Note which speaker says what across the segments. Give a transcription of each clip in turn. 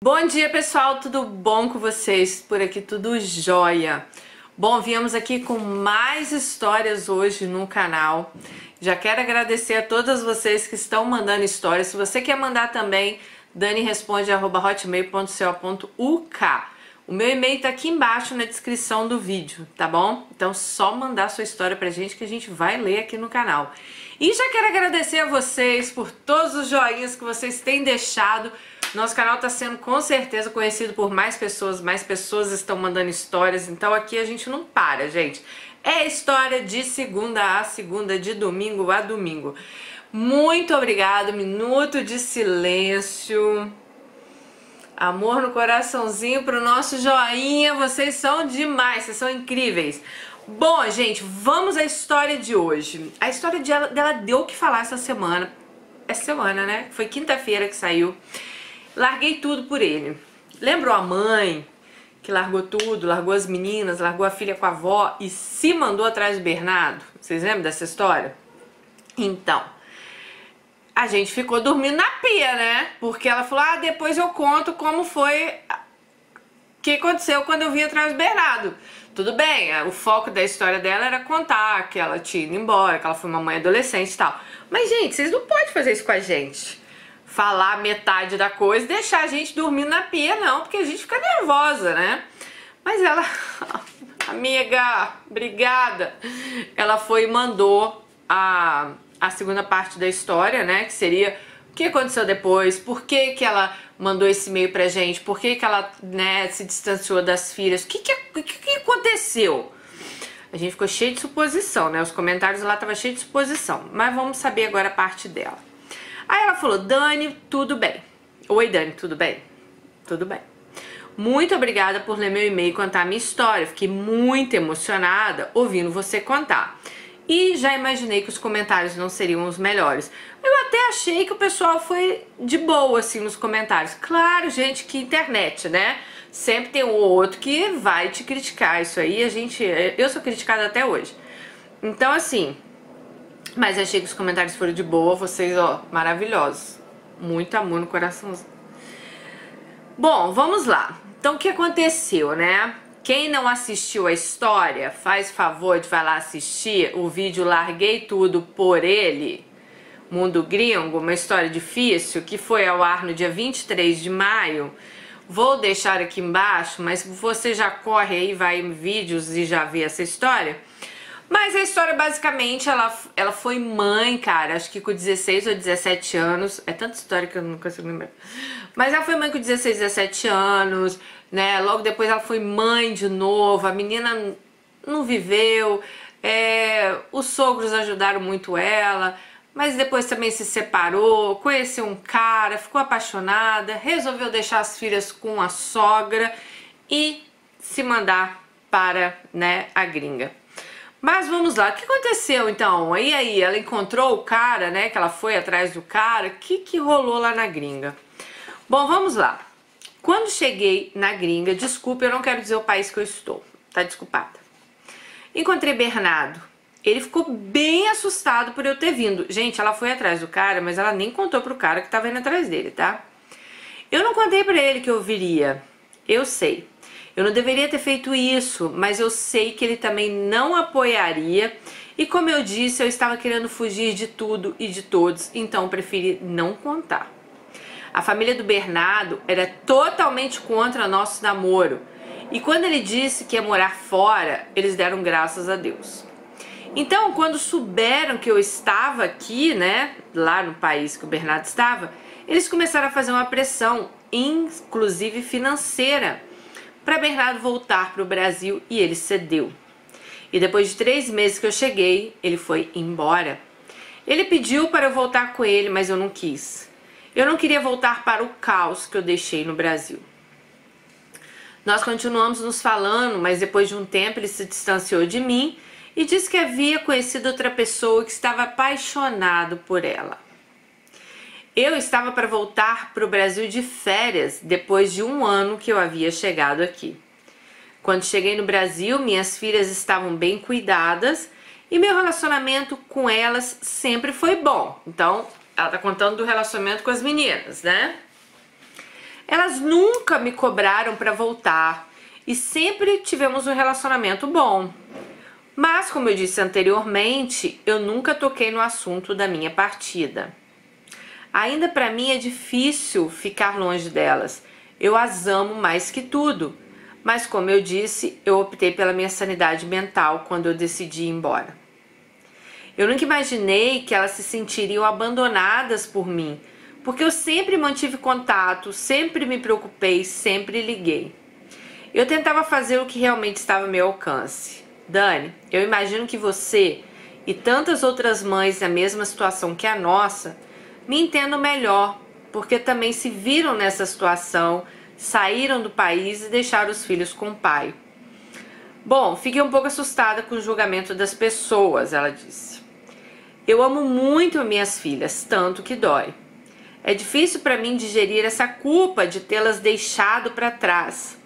Speaker 1: Bom dia, pessoal, tudo bom com vocês? Por aqui tudo jóia. Bom, viemos aqui com mais histórias hoje no canal. Já quero agradecer a todas vocês que estão mandando histórias. Se você quer mandar também, daniresponde@hotmail.co.uk. O meu e-mail tá aqui embaixo na descrição do vídeo, tá bom? Então só mandar sua história pra gente que a gente vai ler aqui no canal. E já quero agradecer a vocês por todos os joinhas que vocês têm deixado. Nosso canal está sendo com certeza conhecido por mais pessoas estão mandando histórias, então aqui a gente não para, gente. É história de segunda a segunda, de domingo a domingo. Muito obrigado, minuto de silêncio. Amor no coraçãozinho pro nosso joinha, vocês são demais, vocês são incríveis. Bom, gente, vamos à história de hoje. A história dela deu o que falar essa semana. Essa semana, né? Foi quinta-feira que saiu. Larguei tudo por ele. Lembrou a mãe que largou tudo, largou as meninas, largou a filha com a avó e se mandou atrás do Bernardo? Vocês lembram dessa história? Então, a gente ficou dormindo na pia, né? Porque ela falou, depois eu conto como foi, o que aconteceu quando eu vim atrás do Bernardo. Tudo bem, o foco da história dela era contar que ela tinha ido embora, que ela foi uma mãe adolescente e tal. Mas, gente, vocês não podem fazer isso com a gente. Falar metade da coisa e deixar a gente dormindo na pia, não, porque a gente fica nervosa, né? Mas ela, amiga, obrigada. Ela foi e mandou a segunda parte da história, né? Que seria o que aconteceu depois, por que que ela mandou esse e-mail pra gente, por que que ela, né, se distanciou das filhas, o que aconteceu? A gente ficou cheio de suposição, né? Os comentários lá estavam cheios de suposição, mas vamos saber agora a parte dela. Aí ela falou, Dani, tudo bem. Oi, Dani, tudo bem? Tudo bem. Muito obrigada por ler meu e-mail e contar a minha história. Fiquei muito emocionada ouvindo você contar. E já imaginei que os comentários não seriam os melhores. Eu até achei que o pessoal foi de boa, assim, nos comentários. Claro, gente, que internet, né? Sempre tem um ou outro que vai te criticar. Isso aí, eu sou criticada até hoje. Então, assim... Mas achei que os comentários foram de boa, vocês, ó, maravilhosos. Muito amor no coraçãozinho. Bom, vamos lá. Então, o que aconteceu, né? Quem não assistiu a história, faz favor de vai lá assistir o vídeo Larguei Tudo por Ele, Mundo Gringo, uma história difícil, que foi ao ar no dia 23 de maio. Vou deixar aqui embaixo, mas você já corre aí, vai em vídeos e já vê essa história. Mas a história, basicamente, ela foi mãe, cara, acho que com 16 ou 17 anos. É tanta história que eu não consigo lembrar. Mas ela foi mãe com 16, 17 anos, né? Logo depois ela foi mãe de novo. A menina não viveu. Os sogros ajudaram muito ela. Mas depois também se separou, conheceu um cara, ficou apaixonada, resolveu deixar as filhas com a sogra e se mandar para, né, a gringa. Mas vamos lá, o que aconteceu então? E aí, ela encontrou o cara, né, que ela foi atrás do cara, o que rolou lá na gringa? Bom, vamos lá. Quando cheguei na gringa, desculpa, eu não quero dizer o país que eu estou, tá desculpada. Encontrei Bernardo, ele ficou bem assustado por eu ter vindo. Gente, ela foi atrás do cara, mas ela nem contou pro cara que tava indo atrás dele, tá? Eu não contei pra ele que eu viria, eu sei. Eu não deveria ter feito isso, mas eu sei que ele também não apoiaria. E como eu disse, eu estava querendo fugir de tudo e de todos, então preferi não contar. A família do Bernardo era totalmente contra nosso namoro. E quando ele disse que ia morar fora, eles deram graças a Deus. Então, quando souberam que eu estava aqui, né, lá no país que o Bernardo estava, eles começaram a fazer uma pressão, inclusive financeira, para Bernardo voltar para o Brasil, e ele cedeu. E depois de 3 meses que eu cheguei, ele foi embora. Ele pediu para eu voltar com ele, mas eu não quis. Eu não queria voltar para o caos que eu deixei no Brasil. Nós continuamos nos falando, mas depois de um tempo ele se distanciou de mim e disse que havia conhecido outra pessoa que estava apaixonado por ela. Eu estava para voltar para o Brasil de férias depois de 1 ano que eu havia chegado aqui. Quando cheguei no Brasil, minhas filhas estavam bem cuidadas e meu relacionamento com elas sempre foi bom. Então, ela tá contando do relacionamento com as meninas, né? Elas nunca me cobraram para voltar e sempre tivemos um relacionamento bom. Mas, como eu disse anteriormente, eu nunca toquei no assunto da minha partida. Ainda para mim é difícil ficar longe delas. Eu as amo mais que tudo. Mas, como eu disse, eu optei pela minha sanidade mental quando eu decidi ir embora. Eu nunca imaginei que elas se sentiriam abandonadas por mim, porque eu sempre mantive contato, sempre me preocupei, sempre liguei. Eu tentava fazer o que realmente estava ao meu alcance. Dani, eu imagino que você e tantas outras mães na mesma situação que a nossa me entendam melhor, porque também se viram nessa situação, saíram do país e deixaram os filhos com o pai. Bom, fiquei um pouco assustada com o julgamento das pessoas, ela disse. Eu amo muito minhas filhas, tanto que dói. É difícil para mim digerir essa culpa de tê-las deixado para trás.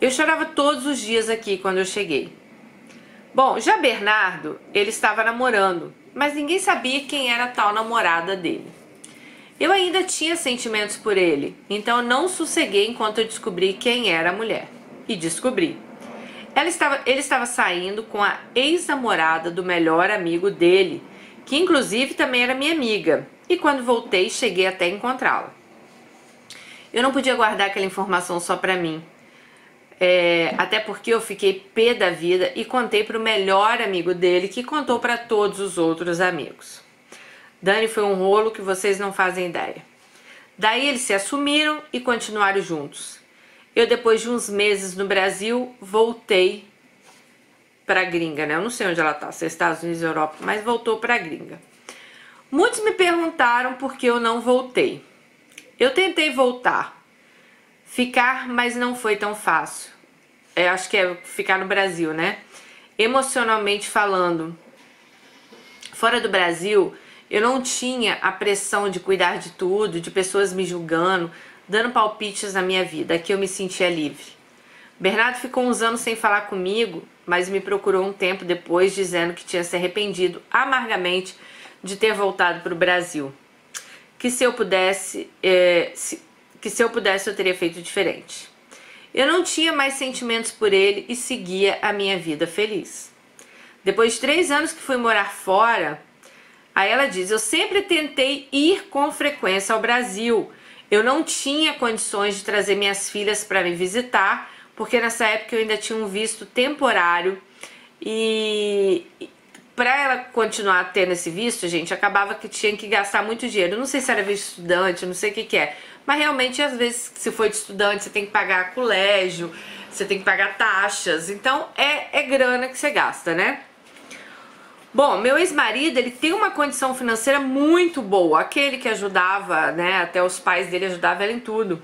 Speaker 1: Eu chorava todos os dias aqui quando eu cheguei. Bom, já Bernardo, ele estava namorando, mas ninguém sabia quem era a tal namorada dele. Eu ainda tinha sentimentos por ele, então eu não sosseguei enquanto eu descobri quem era a mulher. E descobri. Ele estava saindo com a ex-namorada do melhor amigo dele, que inclusive também era minha amiga, e quando voltei cheguei até encontrá-la. Eu não podia guardar aquela informação só pra mim. Até porque eu fiquei pé da vida e contei para o melhor amigo dele, que contou para todos os outros amigos. Dani, foi um rolo que vocês não fazem ideia. Daí eles se assumiram e continuaram juntos. Eu, depois de uns meses no Brasil, voltei para a gringa, né? Eu não sei onde ela tá, se é Estados Unidos ou Europa, mas voltou para a gringa. Muitos me perguntaram por que eu não voltei. Eu tentei voltar, ficar, mas não foi tão fácil. Acho que é ficar no Brasil, né? Emocionalmente falando, fora do Brasil, eu não tinha a pressão de cuidar de tudo, de pessoas me julgando, dando palpites na minha vida. Aqui eu me sentia livre. Bernardo ficou uns anos sem falar comigo, mas me procurou um tempo depois dizendo que tinha se arrependido amargamente de ter voltado para o Brasil. Que se eu pudesse, eu teria feito diferente. Eu não tinha mais sentimentos por ele e seguia a minha vida feliz. Depois de 3 anos que fui morar fora, aí ela diz, eu sempre tentei ir com frequência ao Brasil. Eu não tinha condições de trazer minhas filhas para me visitar, porque nessa época eu ainda tinha um visto temporário e para ela continuar tendo esse visto, gente, acabava que tinha que gastar muito dinheiro. Eu não sei se era visto estudante, não sei o que é. Mas realmente, às vezes, se for de estudante, você tem que pagar colégio, você tem que pagar taxas. Então, é grana que você gasta, né? Bom, meu ex-marido, ele tem uma condição financeira muito boa. Aquele que ajudava, né, até os pais dele ajudavam ela em tudo.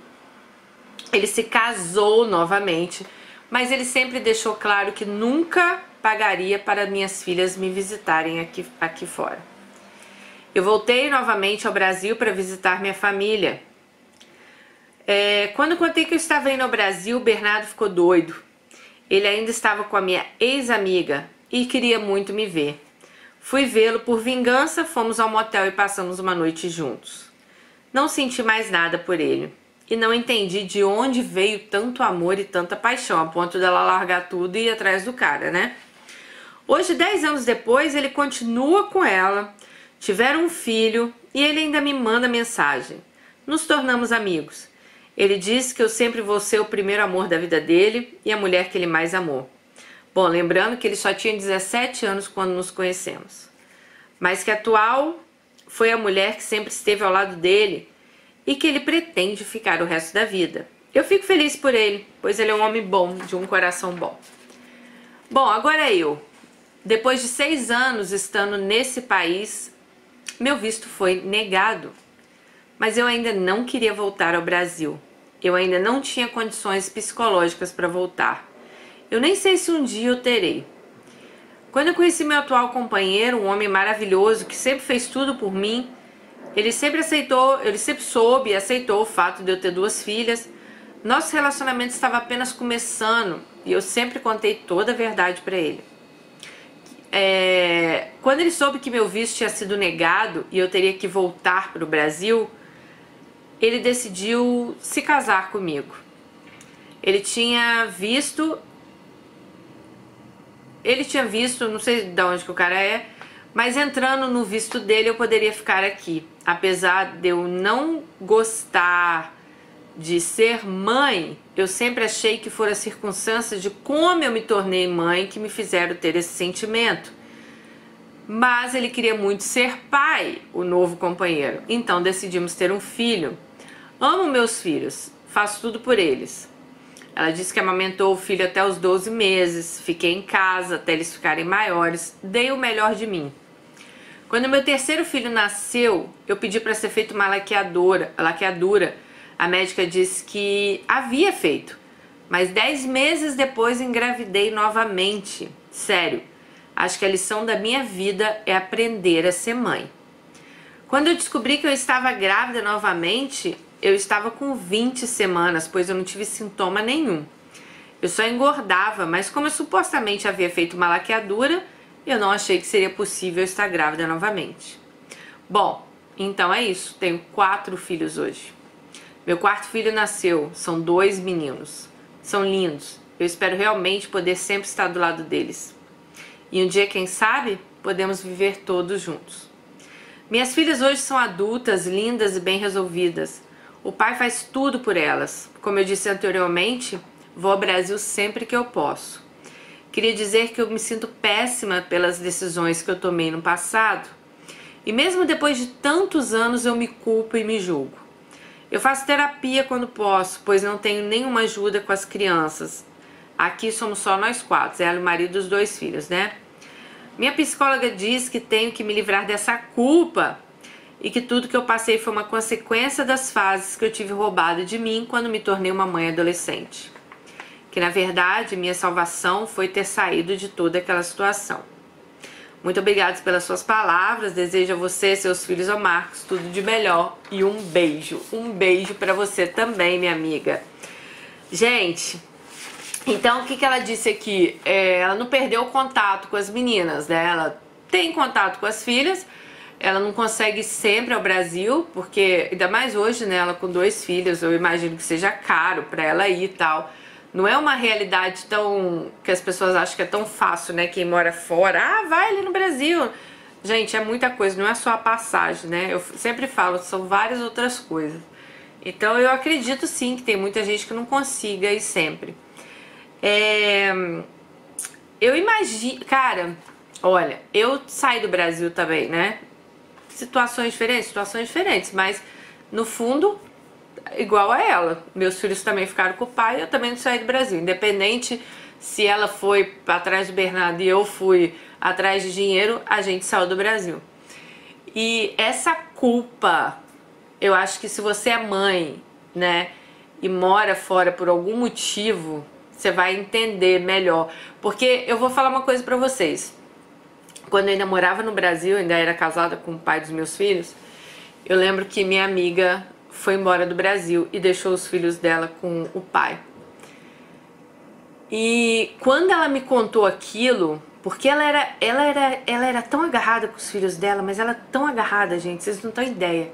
Speaker 1: Ele se casou novamente, mas ele sempre deixou claro que nunca pagaria para minhas filhas me visitarem aqui fora. Eu voltei novamente ao Brasil para visitar minha família. Quando contei que eu estava indo ao Brasil, o Bernardo ficou doido. Ele ainda estava com a minha ex-amiga e queria muito me ver. Fui vê-lo por vingança, fomos ao motel e passamos uma noite juntos. Não senti mais nada por ele e não entendi de onde veio tanto amor e tanta paixão, a ponto dela largar tudo e ir atrás do cara, né? Hoje, 10 anos depois, ele continua com ela, tiveram um filho e ele ainda me manda mensagem. Nos tornamos amigos. Ele disse que eu sempre vou ser o primeiro amor da vida dele e a mulher que ele mais amou. Bom, lembrando que ele só tinha 17 anos quando nos conhecemos. Mas que a atual foi a mulher que sempre esteve ao lado dele e que ele pretende ficar o resto da vida. Eu fico feliz por ele, pois ele é um homem bom, de um coração bom. Bom, agora eu. Depois de 6 anos estando nesse país, meu visto foi negado. Mas eu ainda não queria voltar ao Brasil. Eu ainda não tinha condições psicológicas para voltar. Eu nem sei se um dia eu terei. Quando eu conheci meu atual companheiro, um homem maravilhoso que sempre fez tudo por mim, ele sempre soube e aceitou o fato de eu ter 2 filhas. Nosso relacionamento estava apenas começando e eu sempre contei toda a verdade para ele. Quando ele soube que meu visto tinha sido negado e eu teria que voltar para o Brasil, ele decidiu se casar comigo. Ele tinha visto, não sei de onde que o cara é, mas entrando no visto dele eu poderia ficar aqui. Apesar de eu não gostar de ser mãe, eu sempre achei que foram as circunstâncias de como eu me tornei mãe que me fizeram ter esse sentimento. Mas ele queria muito ser pai, o novo companheiro. Então decidimos ter um filho. Amo meus filhos, faço tudo por eles. Ela disse que amamentou o filho até os 12 meses, fiquei em casa até eles ficarem maiores, dei o melhor de mim. Quando meu terceiro filho nasceu, eu pedi para ser feita uma laqueadura. A médica disse que havia feito, mas 10 meses depois engravidei novamente. Sério, acho que a lição da minha vida é aprender a ser mãe. Quando eu descobri que eu estava grávida novamente, eu estava com 20 semanas, pois eu não tive sintoma nenhum. Eu só engordava, mas como eu supostamente havia feito uma laqueadura, eu não achei que seria possível estar grávida novamente. Bom, então é isso. Tenho 4 filhos hoje. Meu quarto filho nasceu. São 2 meninos. São lindos. Eu espero realmente poder sempre estar do lado deles. E um dia, quem sabe, podemos viver todos juntos. Minhas filhas hoje são adultas, lindas e bem resolvidas. O pai faz tudo por elas. Como eu disse anteriormente, vou ao Brasil sempre que eu posso. Queria dizer que eu me sinto péssima pelas decisões que eu tomei no passado. E mesmo depois de tantos anos eu me culpo e me julgo. Eu faço terapia quando posso, pois não tenho nenhuma ajuda com as crianças. Aqui somos só nós 4, ela e o marido dos 2 filhos, né? Minha psicóloga diz que tenho que me livrar dessa culpa e que tudo que eu passei foi uma consequência das fases que eu tive roubado de mim quando me tornei uma mãe adolescente. Que na verdade minha salvação foi ter saído de toda aquela situação. Muito obrigada pelas suas palavras, desejo a você, seus filhos ou Marcos, tudo de melhor e um beijo para você também, minha amiga. Gente, então o que ela disse aqui? Ela não perdeu o contato com as meninas, né? Ela tem contato com as filhas, ela não consegue ir sempre ao Brasil, porque ainda mais hoje, né? Ela com 2 filhos, eu imagino que seja caro para ela ir e tal. Não é uma realidade tão... que as pessoas acham que é tão fácil, né? Quem mora fora, vai ali no Brasil. Gente, é muita coisa, não é só a passagem, né? Eu sempre falo, são várias outras coisas. Então eu acredito sim que tem muita gente que não consiga ir sempre. Eu imagino... Cara, olha, eu saí do Brasil também, né? Situações diferentes, mas no fundo... igual a ela, meus filhos também ficaram com o pai, eu também não saí do Brasil, independente se ela foi atrás do Bernardo e eu fui atrás de dinheiro, a gente saiu do Brasil. E essa culpa, eu acho que se você é mãe, né, e mora fora por algum motivo, você vai entender melhor, porque eu vou falar uma coisa pra vocês. Quando eu ainda morava no Brasil, ainda era casada com o pai dos meus filhos, eu lembro que minha amiga foi embora do Brasil e deixou os filhos dela com o pai. E quando ela me contou aquilo, porque ela era tão agarrada com os filhos dela, mas ela tão agarrada, gente, vocês não têm ideia.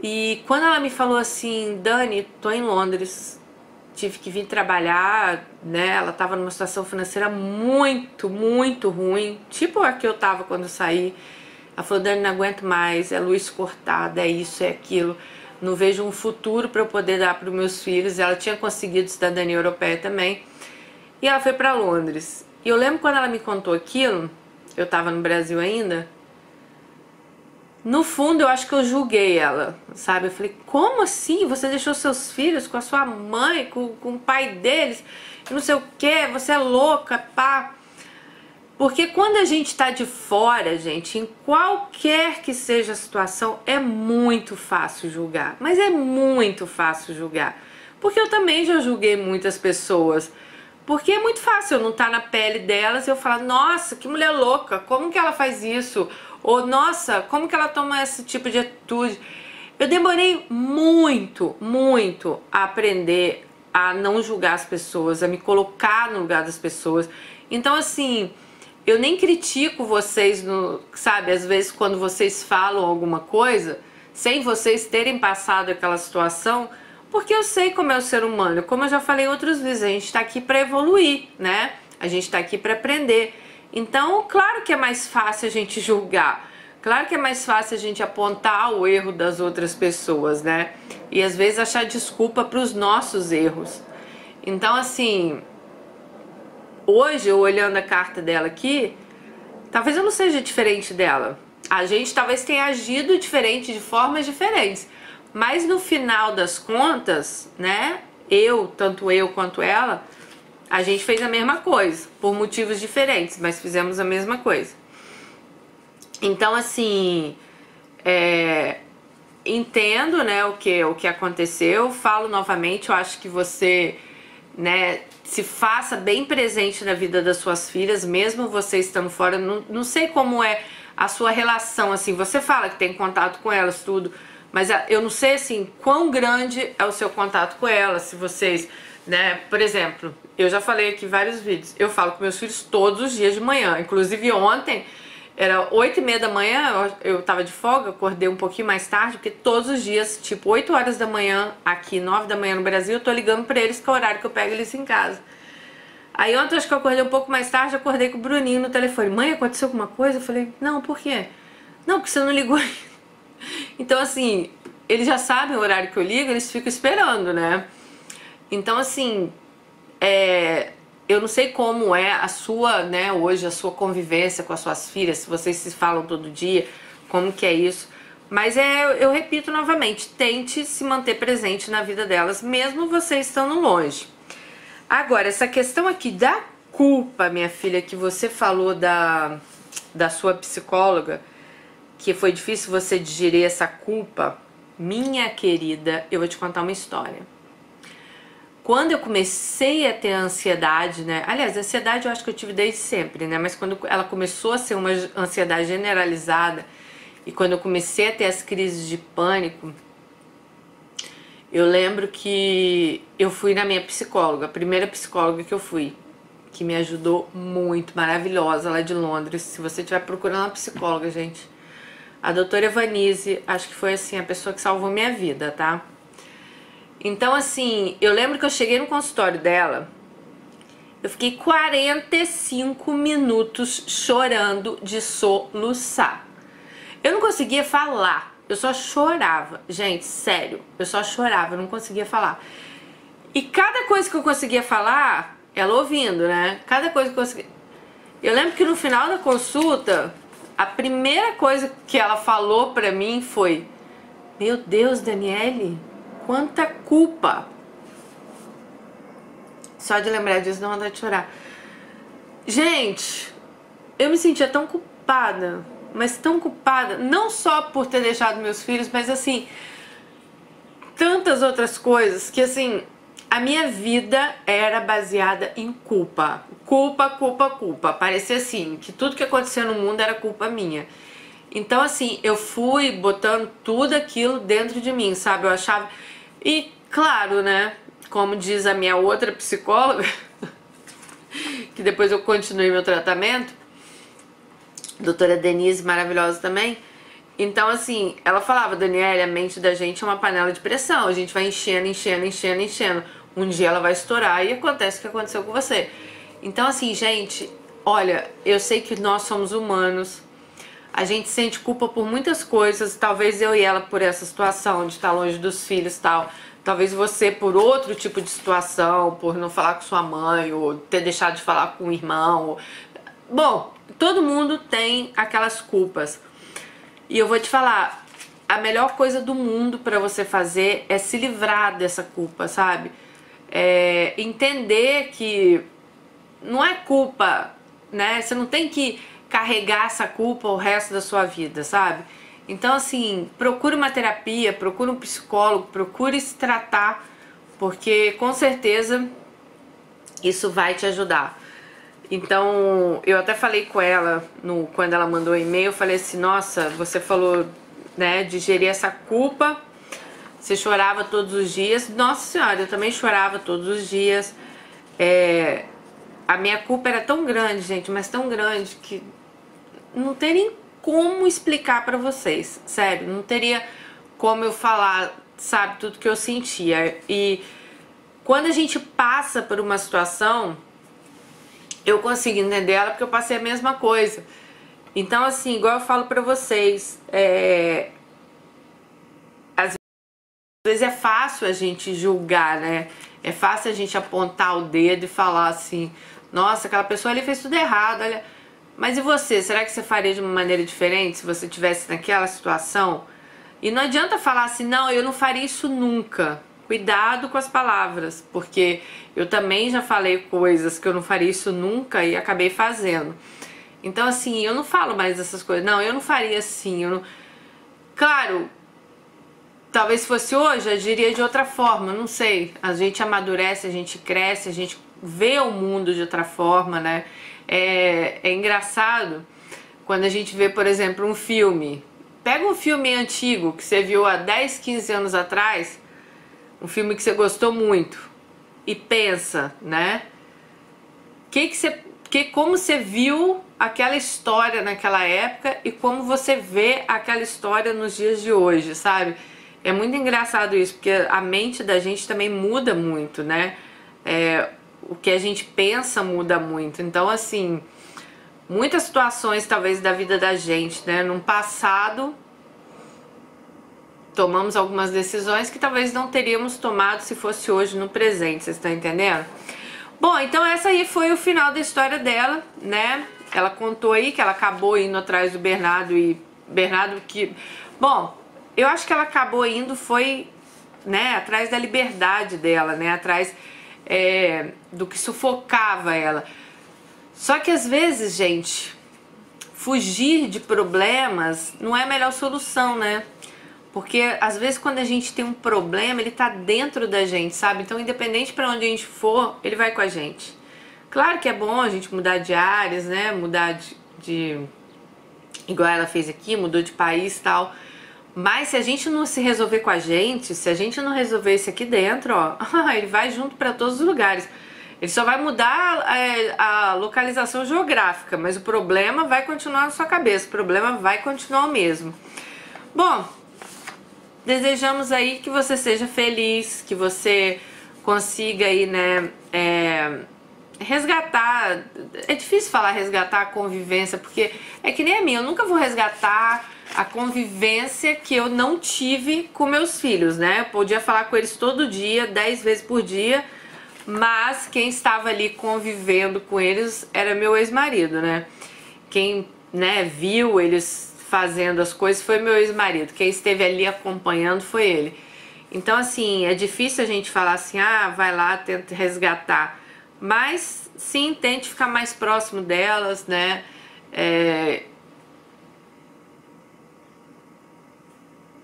Speaker 1: E quando ela me falou assim, Dani, tô em Londres, tive que vir trabalhar, né? Ela tava numa situação financeira muito ruim, tipo a que eu tava quando eu saí. Ela falou, Dani, não aguento mais, é luz cortada, é isso, é aquilo. Não vejo um futuro para eu poder dar para os meus filhos. Ela tinha conseguido cidadania europeia também. E ela foi para Londres. E eu lembro quando ela me contou aquilo, eu estava no Brasil ainda, no fundo eu acho que eu julguei ela, sabe? Eu falei, como assim? Você deixou seus filhos com a sua mãe, com o pai deles, não sei o que, você é louca, pá. Porque quando a gente tá de fora, gente, em qualquer que seja a situação, é muito fácil julgar. Mas é muito fácil julgar. Porque eu também já julguei muitas pessoas. Porque é muito fácil eu não estar na pele delas e eu falar, nossa, que mulher louca, como que ela faz isso? Ou, nossa, como que ela toma esse tipo de atitude? Eu demorei muito a aprender a não julgar as pessoas, a me colocar no lugar das pessoas. Então, assim... eu nem critico vocês, sabe, às vezes quando vocês falam alguma coisa, sem vocês terem passado aquela situação, porque eu sei como é o ser humano. Como eu já falei outras vezes, a gente tá aqui para evoluir, né? A gente tá aqui para aprender. Então, claro que é mais fácil a gente julgar. Claro que é mais fácil a gente apontar o erro das outras pessoas, né? E às vezes achar desculpa para os nossos erros. Então, assim, hoje, eu olhando a carta dela aqui, talvez eu não seja diferente dela. A gente talvez tenha agido diferente, de formas diferentes. Mas no final das contas, né? Tanto eu quanto ela, a gente fez a mesma coisa. Por motivos diferentes, mas fizemos a mesma coisa. Então, assim, entendo, né, o que aconteceu. Falo novamente, eu acho que você, né, se faça bem presente na vida das suas filhas, mesmo você estando fora. Não sei como é a sua relação, assim, você fala que tem contato com elas, tudo, mas eu não sei, assim, quão grande é o seu contato com elas, se vocês, né, por exemplo, eu já falei aqui em vários vídeos, eu falo com meus filhos todos os dias de manhã, inclusive ontem, era 8h30 da manhã, eu tava de folga, acordei um pouquinho mais tarde, porque todos os dias, tipo 8 horas da manhã, aqui 9 da manhã no Brasil, eu tô ligando pra eles, que é o horário que eu pego eles em casa. Aí ontem, acho que eu acordei um pouco mais tarde, acordei com o Bruninho no telefone. Mãe, aconteceu alguma coisa? Eu falei, não, por quê? Não, porque você não ligou ainda. Então, assim, eles já sabem o horário que eu ligo, eles ficam esperando, né? Então, assim, eu não sei como é a sua, né, hoje, a sua convivência com as suas filhas, se vocês se falam todo dia, como que é isso. Mas eu repito novamente, tente se manter presente na vida delas, mesmo você estando longe. Agora, essa questão aqui da culpa, minha filha, que você falou da sua psicóloga, que foi difícil você digerir essa culpa, minha querida, eu vou te contar uma história. Quando eu comecei a ter ansiedade, né? Aliás, a ansiedade eu acho que eu tive desde sempre, né? Mas quando ela começou a ser uma ansiedade generalizada e quando eu comecei a ter as crises de pânico, eu lembro que eu fui na minha psicóloga, a primeira psicóloga que eu fui, que me ajudou muito, maravilhosa, lá de Londres. Se você estiver procurando uma psicóloga, gente, a doutora Evanise, acho que foi assim, a pessoa que salvou minha vida, tá? Então, assim, eu lembro que eu cheguei no consultório dela, eu fiquei 45 minutos chorando de soluçar. Eu não conseguia falar. Eu só chorava, gente, sério, eu só chorava, eu não conseguia falar. E cada coisa que eu conseguia falar, ela ouvindo, né? Cada coisa que eu conseguia... Eu lembro que no final da consulta, a primeira coisa que ela falou pra mim foi: meu Deus, Daniele, quanta culpa. Só de lembrar disso dá vontade de chorar. Gente, eu me sentia tão culpada, mas tão culpada, não só por ter deixado meus filhos, mas assim, tantas outras coisas que assim, a minha vida era baseada em culpa. Culpa, culpa, culpa. Parecia assim, que tudo que acontecia no mundo era culpa minha. Então assim, eu fui botando tudo aquilo dentro de mim, sabe? Eu achava... E claro, né, como diz a minha outra psicóloga, que depois eu continuei meu tratamento, doutora Denise, maravilhosa também. Então, assim, ela falava: Daniele, a mente da gente é uma panela de pressão. A gente vai enchendo, enchendo, enchendo, enchendo. Um dia ela vai estourar e acontece o que aconteceu com você. Então, assim, gente, olha, eu sei que nós somos humanos. A gente sente culpa por muitas coisas. Talvez eu e ela por essa situação de estar longe dos filhos e tal. Talvez você por outro tipo de situação, por não falar com sua mãe, ou ter deixado de falar com o irmão. Bom, todo mundo tem aquelas culpas. E eu vou te falar, a melhor coisa do mundo pra você fazer é se livrar dessa culpa, sabe? Entender que não é culpa, né? Você não tem que carregar essa culpa o resto da sua vida, sabe? Então, assim, procure uma terapia, procure um psicólogo, procure se tratar, porque com certeza isso vai te ajudar. Então, eu até falei com ela, quando ela mandou o e-mail, eu falei assim: nossa, você falou, né, de gerir essa culpa, você chorava todos os dias. Nossa senhora, eu também chorava todos os dias. A minha culpa era tão grande, gente, mas tão grande que não tem nem como explicar pra vocês, sério, não teria como eu falar, sabe, tudo que eu sentia. E quando a gente passa por uma situação, eu consigo entender ela porque eu passei a mesma coisa. Então, assim, igual eu falo pra vocês, às vezes é fácil a gente julgar, né? É fácil a gente apontar o dedo e falar assim, nossa, aquela pessoa ali fez tudo errado, olha. Mas e você? Será que você faria de uma maneira diferente se você estivesse naquela situação? E não adianta falar assim, não, eu não faria isso nunca. Cuidado com as palavras, porque eu também já falei coisas que eu não faria isso nunca e acabei fazendo. Então, assim, eu não falo mais dessas coisas. Não, eu não faria assim. Eu não... Claro, talvez se fosse hoje, eu agiria de outra forma, não sei. A gente amadurece, a gente cresce, a gente vê o mundo de outra forma, né? É engraçado quando a gente vê, por exemplo, um filme. Pega um filme antigo que você viu há 10, 15 anos atrás, um filme que você gostou muito, e pensa, né? Como você viu aquela história naquela época e como você vê aquela história nos dias de hoje, sabe? É muito engraçado isso, porque a mente da gente também muda muito, né? O que a gente pensa muda muito. Então, assim, muitas situações talvez da vida da gente, né? No passado, tomamos algumas decisões que talvez não teríamos tomado se fosse hoje no presente, vocês estão entendendo? Bom, então essa aí foi o final da história dela, né? Ela contou aí que ela acabou indo atrás do Bernardo e Bernardo que... Bom, eu acho que ela acabou indo foi, né, atrás da liberdade dela, né? Atrás do que sufocava ela. Só que às vezes, gente, fugir de problemas não é a melhor solução, né? Porque às vezes quando a gente tem um problema, ele tá dentro da gente, sabe? Então independente pra onde a gente for, ele vai com a gente. Claro que é bom a gente mudar de áreas, né? Mudar de... Igual ela fez aqui, mudou de país e tal. Mas se a gente não se resolver com a gente, se a gente não resolver isso aqui dentro, ó, ele vai junto pra todos os lugares. Ele só vai mudar a localização geográfica, mas o problema vai continuar na sua cabeça, o problema vai continuar o mesmo. Bom, desejamos aí que você seja feliz, que você consiga aí, né, resgatar, é difícil falar resgatar a convivência, porque é que nem a minha, eu nunca vou resgatar a convivência que eu não tive com meus filhos, né, eu podia falar com eles todo dia, 10 vezes por dia, mas quem estava ali convivendo com eles era meu ex-marido, né, quem, né, viu eles fazendo as coisas foi meu ex-marido, quem esteve ali acompanhando foi ele. Então assim, é difícil a gente falar assim, ah, vai lá, tenta resgatar, mas sim, tente ficar mais próximo delas, né,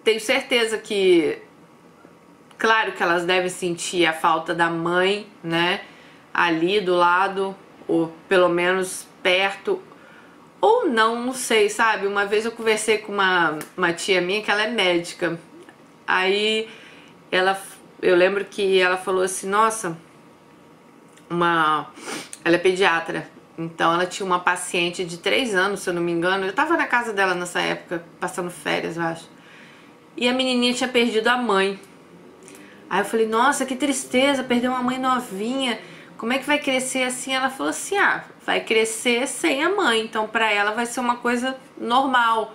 Speaker 1: tenho certeza que, claro que elas devem sentir a falta da mãe, né, ali do lado, ou pelo menos perto, ou não sei, sabe? Uma vez eu conversei com uma tia minha que ela é médica. Aí eu lembro que ela falou assim, nossa, ela é pediatra. Então ela tinha uma paciente de 3 anos, se eu não me engano. Eu tava na casa dela nessa época, passando férias, eu acho. E a menininha tinha perdido a mãe. Aí eu falei, nossa, que tristeza, perdeu uma mãe novinha. Como é que vai crescer assim? Ela falou assim, ah, vai crescer sem a mãe, então pra ela vai ser uma coisa normal.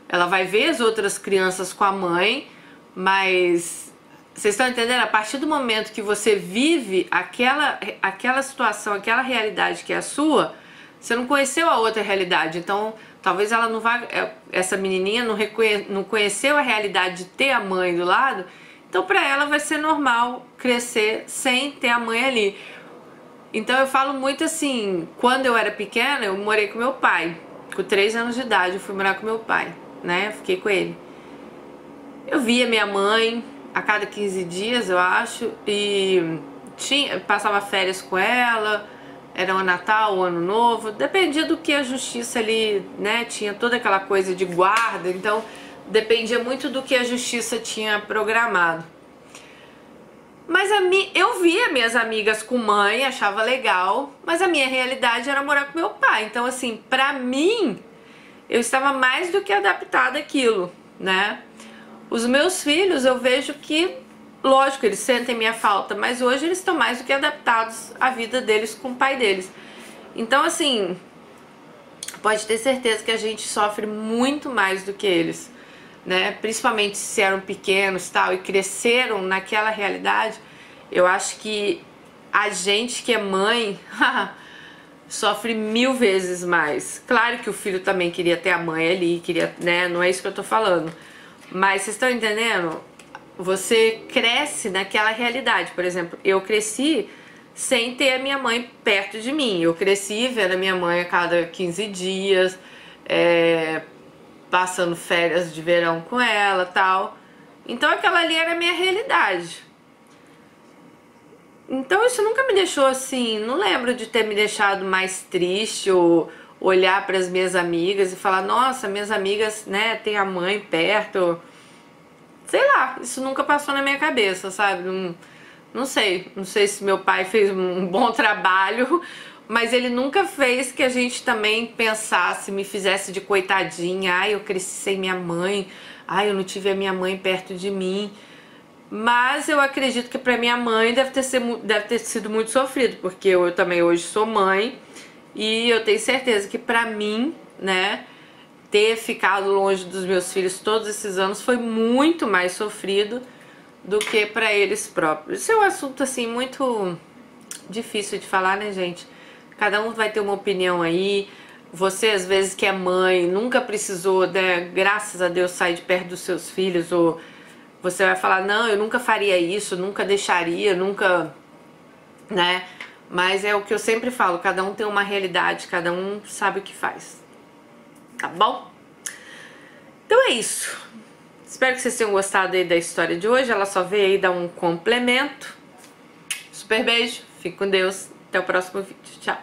Speaker 1: Ela vai ver as outras crianças com a mãe, mas vocês estão entendendo? A partir do momento que você vive aquela situação, aquela realidade que é a sua, você não conheceu a outra realidade, então talvez ela não vá, essa menininha não conheceu a realidade de ter a mãe do lado, então pra ela vai ser normal crescer sem ter a mãe ali. Então eu falo muito assim, quando eu era pequena, eu morei com meu pai. Com 3 anos de idade eu fui morar com meu pai, né? Fiquei com ele. Eu via minha mãe a cada 15 dias, eu acho, e passava férias com ela, era o Natal, o Ano Novo, dependia do que a justiça ali, né? Tinha toda aquela coisa de guarda, então dependia muito do que a justiça tinha programado. Mas eu via minhas amigas com mãe, achava legal, mas a minha realidade era morar com meu pai. Então, assim, pra mim, eu estava mais do que adaptada àquilo, né? Os meus filhos, eu vejo que, lógico, eles sentem minha falta, mas hoje eles estão mais do que adaptados à vida deles com o pai deles. Então, assim, pode ter certeza que a gente sofre muito mais do que eles, né? Principalmente se eram pequenos, tal, e cresceram naquela realidade. Eu acho que a gente que é mãe sofre 1000 vezes mais. Claro que o filho também queria ter a mãe ali, queria, né? Não é isso que eu tô falando. Mas vocês estão entendendo? Você cresce naquela realidade. Por exemplo, eu cresci sem ter a minha mãe perto de mim. Eu cresci vendo a minha mãe a cada 15 dias, passando férias de verão com ela, tal. Então aquela ali era a minha realidade. Então isso nunca me deixou assim, não lembro de ter me deixado mais triste ou olhar para as minhas amigas e falar, nossa, minhas amigas, né, tem a mãe perto. Sei lá, isso nunca passou na minha cabeça, sabe? Não sei se meu pai fez um bom trabalho, mas ele nunca fez que a gente também pensasse, me fizesse de coitadinha, ai, eu cresci sem minha mãe, ai, eu não tive a minha mãe perto de mim. Mas eu acredito que pra minha mãe deve ter sido muito sofrido, porque eu também hoje sou mãe e eu tenho certeza que pra mim, né, ter ficado longe dos meus filhos todos esses anos foi muito mais sofrido do que pra eles próprios. Isso é um assunto assim muito difícil de falar, né, gente? Cada um vai ter uma opinião aí. Você, às vezes, que é mãe, nunca precisou, né, graças a Deus, sair de perto dos seus filhos, ou você vai falar, não, eu nunca faria isso, nunca deixaria, nunca, né? Mas é o que eu sempre falo, cada um tem uma realidade, cada um sabe o que faz. Tá bom? Então é isso. Espero que vocês tenham gostado aí da história de hoje. Ela só veio aí dar um complemento. Super beijo, fique com Deus. Até o próximo vídeo. Tchau.